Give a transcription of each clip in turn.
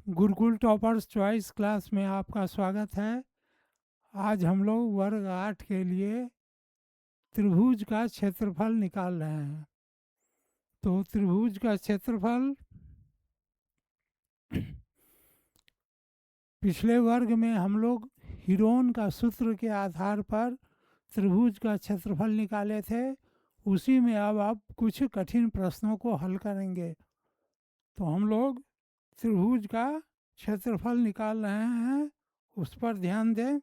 Gurukul toppers choice class में आपका स्वागत है। आज हम लोग वर्ग 8 के लिए त्रिभुज का क्षेत्रफल निकाल रहे हैं। तो त्रिभुज का क्षेत्रफल पिछले वर्ग में हम लोग हीरोन का सूत्र के आधार पर त्रिभुज का क्षेत्रफल निकाले थे। उसी में अब आप कुछ कठिन प्रश्नों को हल करेंगे। तो हम लोग त्रिभुज का क्षेत्रफल निकाल रहे हैं, उस पर ध्यान दें।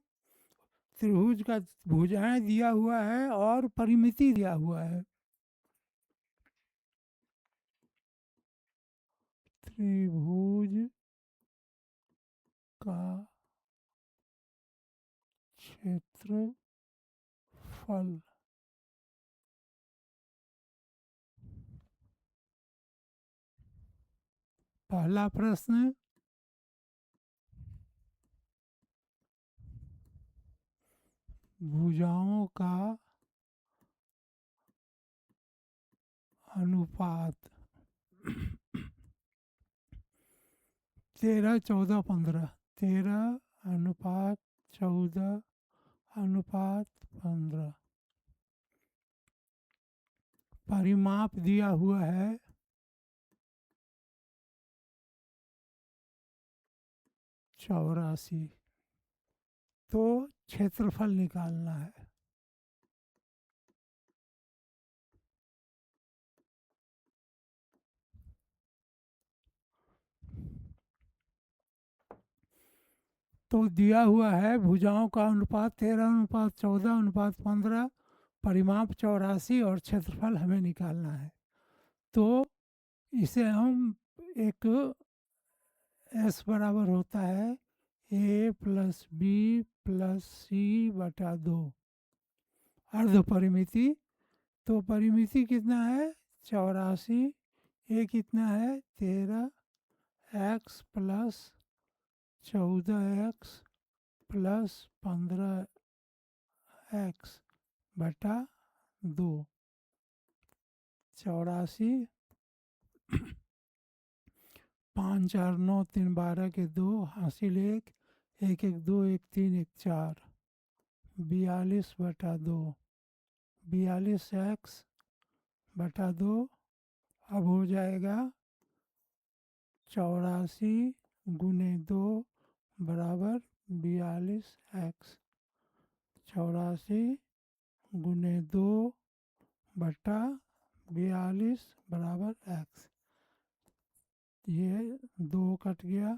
त्रिभुज का भुजाएं दिया हुआ है और परिमिति दिया हुआ है। त्रिभुज का क्षेत्रफल। पहला प्रश्न, भुजाओं का अनुपात 13, 14, 15। 13:14:15। परिमाप दिया हुआ है 84। तो क्षेत्रफल निकालना है। तो दिया हुआ है भुजाओं का अनुपात 13:14:15, परिमाप 84 और क्षेत्रफल हमें निकालना है। तो इसे हम एक S बराबर होता है A+B+C/2 अर्ध परिमिति। तो परिमिति कितना है 84, ए कितना है 13x + 14x + 15x/2। 84, 5 4 9 3 12 के 2 हासिल 1, 1 1 2 1 3 1 4, 42/2। 42x/2 अब हो जाएगा 84 × 2 बराबर 42x। 84 × 2 बटा 42 बराबर x। ये 2 कट गया,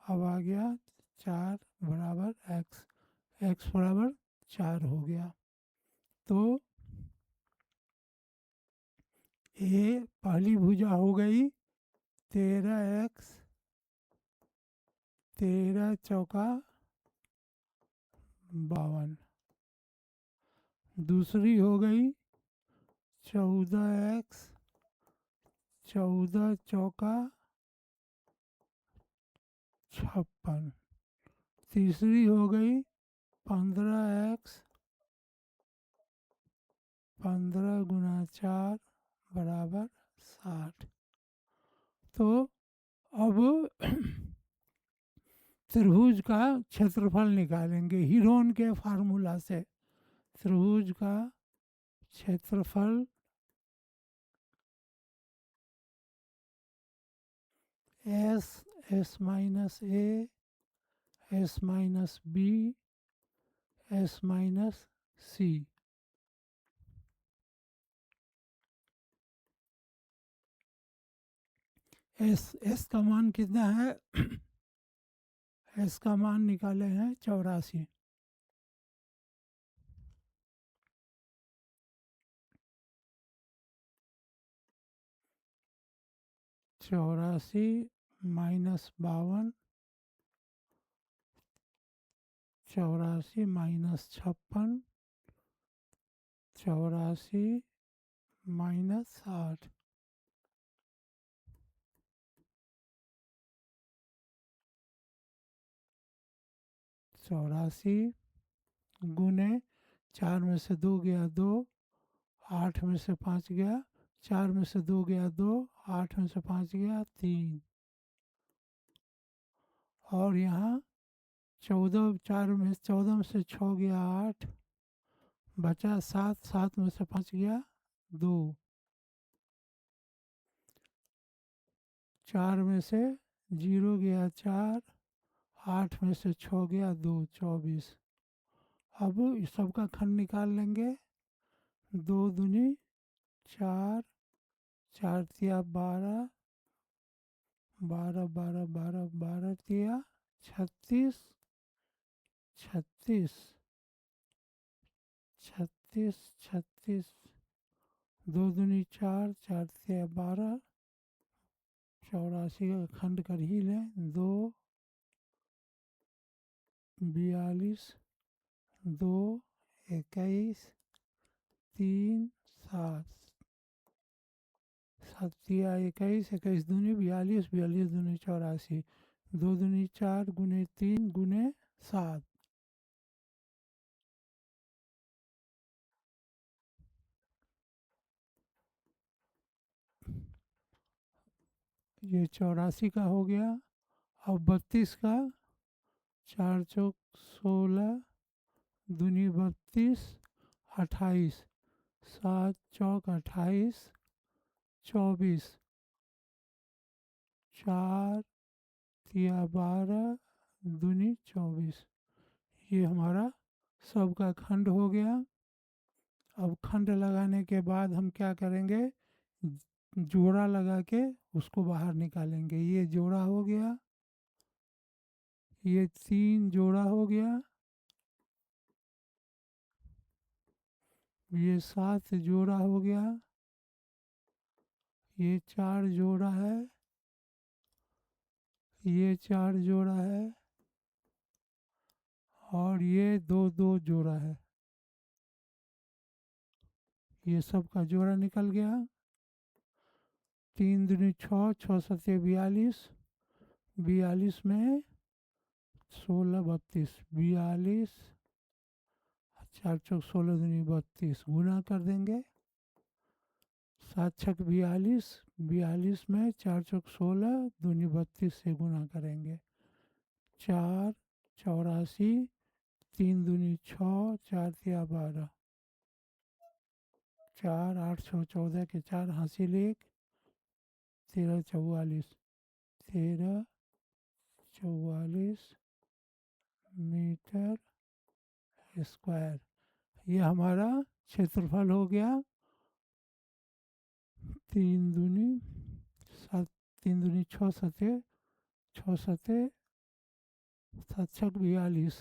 अब आ गया 4 बराबर x। x बराबर 4 हो गया। तो ए पहली भुजा हो गई 13x, 13 चौका 52। दूसरी हो गई 14x, 14 चौका 56। तीसरी हो गई 15x, 15 × 4 बराबर 60। तो अब त्रिभुज का क्षेत्रफल निकालेंगे हीरोन के फार्मूला से। त्रिभुज का क्षेत्रफल S, S-A, S-B, S-C। S का मान कितना है S का मान निकाले हैं 84। 84 - 52, 84 - 56, 84 - 60। 84 गुने 4 में से 2 गया 2, 8 में से 5 गया, 4 में से 2 गया 2, 8 में से 5 गया 3, और यहाँ 14, 4 में 14 में से 6 गया 8, बचा 7, 7 में से 5 गया 2, 4 में से 0 गया 4, 8 में से 6 गया 2, 24। अब इस सब का खंड निकाल लेंगे। 2 दूनी 4, 4 तिया 12, 12 12 12 12 तिया 36, 36 36 36, 2 दूनी 4, 4 तिया 12, 84 का खंड कर ही लें। 2 42, 2 21, 3 7, 7 तिया 21, 21 दूनी 42, 42 दूनी 84, 2 दूनी 4 गुने 3 गुने 7, ये 84 का हो गया। अब 32 का 4 चौक 16, दूनी 32, 28, 7 चौक 28, 24, 4 तिया 12, दूनी 24। ये हमारा सबका खंड हो गया। अब खंड लगाने के बाद हम क्या करेंगे, जोड़ा लगा के उसको बाहर निकालेंगे। ये जोड़ा हो गया, ये 3 जोड़ा हो गया, ये 7 जोड़ा हो गया, ये 4 जोड़ा है, ये 4 जोड़ा है, और ये 2 2 जोड़ा है। ये सब का जोड़ा निकल गया। 3 दूनी 6, 6 सत्ते 42, 42 में 16 32, 42, 4 चौक 16 दूनी 32, गुना कर देंगे। 7 छक 42, 42 में 4 चौक 16 दूनी 32 से गुना करेंगे। 4 84, 3 दूनी 6, 4 तिया 12, 4 8 6 14 के 4 हासिल 1, 13 44, 13 44 मीटर स्क्वायर। ये हमारा क्षेत्रफल हो गया। 3 दूनी 7, 3 दूनी 6 सते, 6 सते 7 छक 42,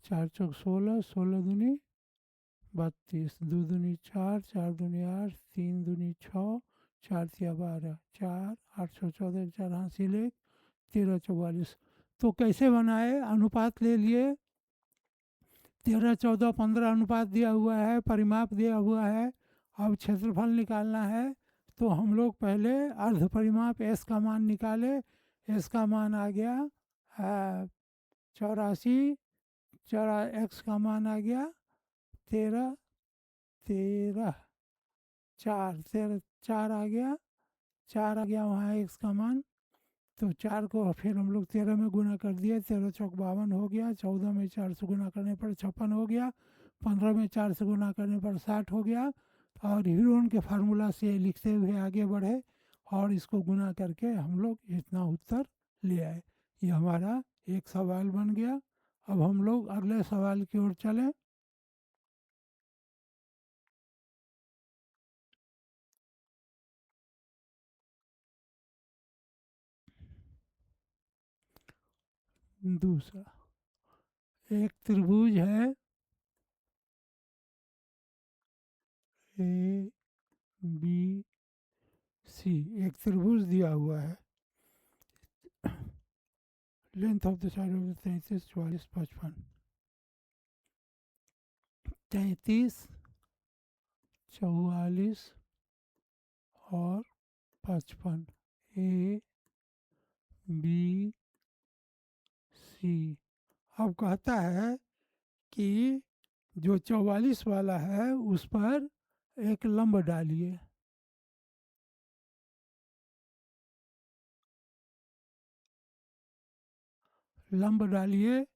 4 चौक 16, 16 दूनी 32, 2 दूनी 4, 4 दूनी 8, 3 दूनी 6, 4 तिया 12, 4 8 6 14 4 हासिल 1, 13 44। तो कैसे बनाए, अनुपात ले लिए। 13 14 15 अनुपात दिया हुआ है, परिमाप दिया हुआ है। अब क्षेत्रफल निकालना है, तो हम लोग पहले अर्ध परिमाप एस का मान निकाले। एस का मान आ गया 84, चौरा एक्स का मान आ गया 13, 13 4, 13 4 आ गया, 4 आ गया वहाँ एक्स का मान। तो 4 को फिर हम लोग 13 में गुना कर दिए, 13 चौक 52 हो गया, 14 में 4 से गुना करने पर 56 हो गया, 15 में 4 से गुना करने पर 60 हो गया। और हीरोन के फार्मूला से लिखते हुए आगे बढ़े और इसको गुना करके हम लोग इतना उत्तर ले आए। ये हमारा एक सवाल बन गया। अब हम लोग अगले सवाल की ओर चलें। दूसरा, एक त्रिभुज है ए बी सी, एक त्रिभुज दिया हुआ है। Length of the side of the 33 44 55, 33 44 और 55, ए बी सी। अब कहता है कि जो 44 वाला है उस पर एक लंब डालिए। लंब डालिए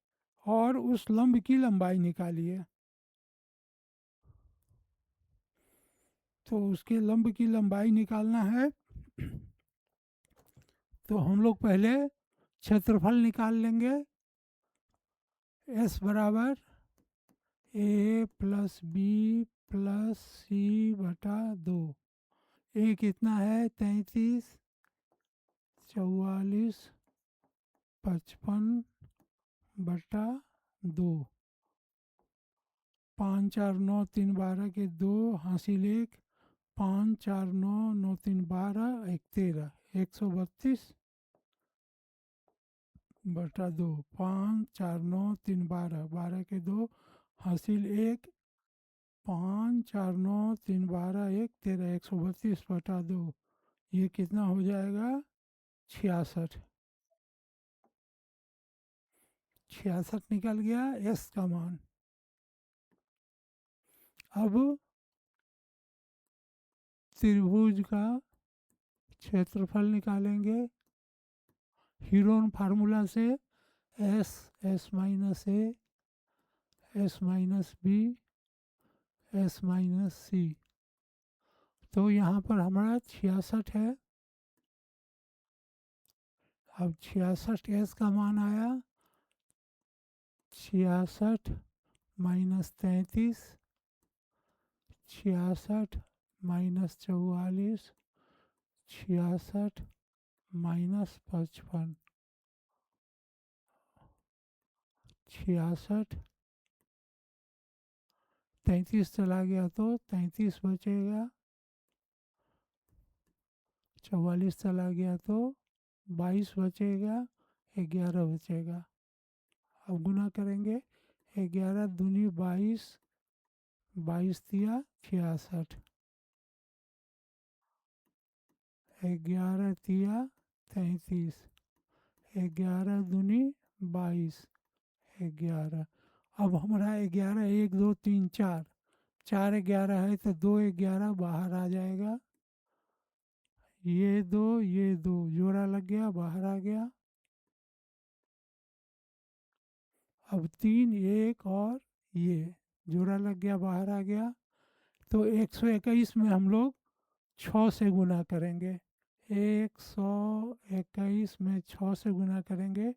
और उस लंब की लंबाई निकालिए। तो उसके लंब की लंबाई निकालना है तो हम लोग पहले क्षेत्रफल निकाल लेंगे। S बराबर ए प्लस बी प्लस सी बटा 2। ए कितना है 33, 44, 55 बटा 2। 5 4 9 3 12 के 2 हासिल 1, 5 4 9 9 3 12 1 13, 132 बटा 2। 5 4 9 3 12, 12 के 2 हासिल 1, 5 4 9 3 12 1 13, 132 बटा 2। ये कितना हो जाएगा 66। 66 निकल गया S का मान। अब त्रिभुज का क्षेत्रफल निकालेंगे हीरोन फार्मूला से। S S minus A S minus B S minus C. तो यहाँ पर हमारा 66 है। अब 66 S का मान आया 66 माइनस 33, 66 माइनस 44, 66 माइनस 55, 66 33 चला गया तो 33 बचेगा, 44 चला गया तो 22 बचेगा, 11 बचेगा। अब गुना करेंगे 11 दूनी 22, 22 दिया 66, 11 दिया 33, 11 दूनी 22, 11। अब हमारा 11 1 2 3 4, 4 11 है तो 2 11 बाहर आ जाएगा। ये दो जोड़ा लग गया बाहर आ गया। अब 3 1 और ये जोड़ा लग गया बाहर आ गया। तो 121 में हम लोग 6 से गुना करेंगे। 121 में 6 से गुना करेंगे।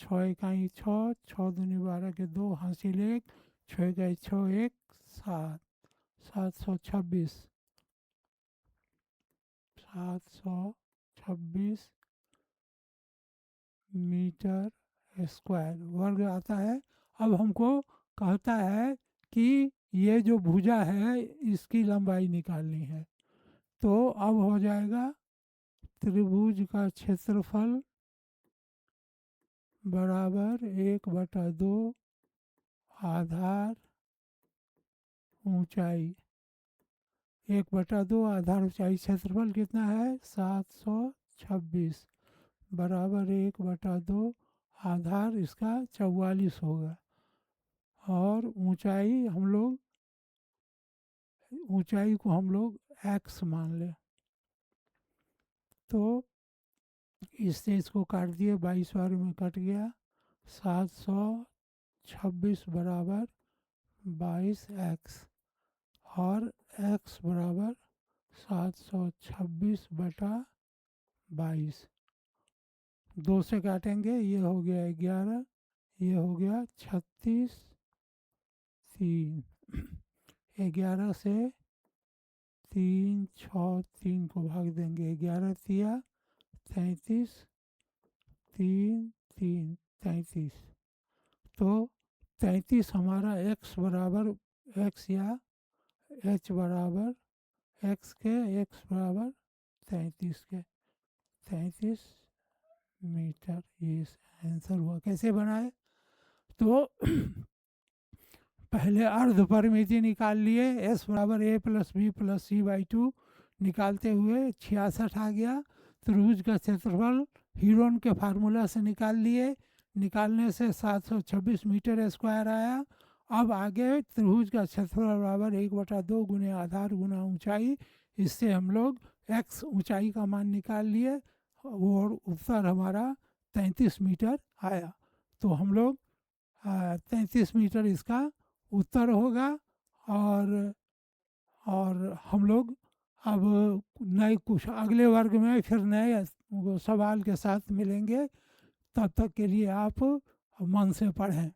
6 इकाई 6, 6 दूनी 12 के 2 हासिल 1, 6 इकाई 6 1 7, 726, 726 मीटर स्क्वायर वर्ग आता है। अब हमको कहता है कि ये जो भुजा है इसकी लंबाई निकालनी है। तो अब हो जाएगा त्रिभुज का क्षेत्रफल बराबर 1/2 आधार ऊंचाई। 1/2 आधार ऊंचाई। क्षेत्रफल कितना है 726 बराबर 1/2 आधार इसका 44 होगा। और ऊंचाई को हम लोग x मान लें। तो इससे इसको काट दिए 22 बार में कट गया। 726 बराबर 22x और x बराबर 726 बटा 22। 2 से काटेंगे ये हो गया 11, ये हो गया 36, 3। 11 से 3 6 3 को भाग देंगे। 11 तिया 33, 3 3 33। तो 33 हमारा x बराबर x या h बराबर x के x बराबर 33 के 33 मीटर ये आंसर हुआ। कैसे बनाए तो पहले अर्ध परिमिति निकाल लिए। s बराबर a plus b plus c by 2 निकालते हुए 66 आ गया। त्रिभुज का क्षेत्रफल हीरोन के फार्मूला से निकाल लिए। निकालने से 726 मीटर स्क्वायर आया। अब आगे त्रिभुज का क्षेत्रफल बराबर 1/2 गुने आधार गुना ऊंचाई। इससे हम लोग x ऊंचाई का मान निकाल लिए और उत्तर हमारा 33 मीटर आया। तो हम लोग 33 मीटर इसका उत्तर होगा। और हम लोग अब नए कुछ अगले वर्ग में फिर नए सवाल के साथ मिलेंगे। तब तक के लिए आप मन से पढ़ें।